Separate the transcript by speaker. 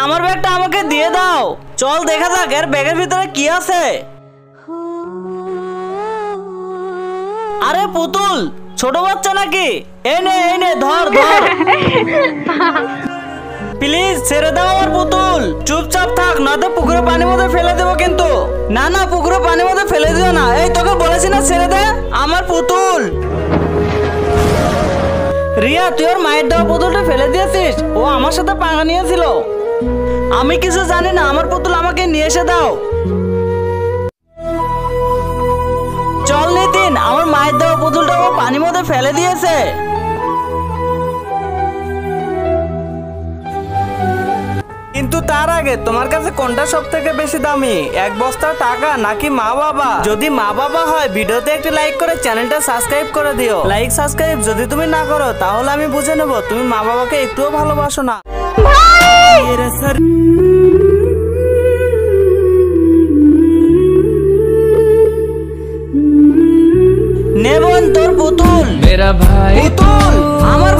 Speaker 1: আমার ব্যাগটা আমাকে দিয়ে দাও। চল দেখা যাক এর ব্যাগের ভিতরে কি আছে। আরে পুতুল, ছোট বাচ্চা নাকি? এই নে ধর ধর। প্লিজ ছেড়ে দাও আমার পুতুল। চুপচাপ থাক, নয়তো পুকুরে পানির মধ্যে ফেলে দেবো কিন্তু। না না, পুকুরে পানির মধ্যে ফেলে দিও না। এই তোকে বলেছি না ছেড়ে দে আমার পুতুল। রিয়া, তুই ওর মায়ের দেওয়া পুতুলটা ফেলে দিয়েছিস। ও আমার সাথে পাঙ্গা নিয়েছিল। আমি কিছু জানি না, আমার পুতুল আমাকে নিয়ে এসে দাও। চল নিতিন, আমার মায়ের দেওয়া পুতুলটা ও পানির মধ্যে ফেলে দিয়েছে। কিন্তু তার আগে তোমার কাছে কোনটা সব থেকে বেশি দামি, এক বস্তা টাকা নাকি মা বাবা? যদি মা বাবা হয় ভিডিওতে একটি লাইক করে চ্যানেলটা সাবস্ক্রাইব করে দিও। লাইক সাবস্ক্রাইব যদি তুমি না করো তাহলে আমি বুঝে নেব তুমি মা বাবাকে একটুও ভালোবাসো না। নেবন তোর পুতুল।
Speaker 2: मेरा भाई
Speaker 1: পুতুল, আমার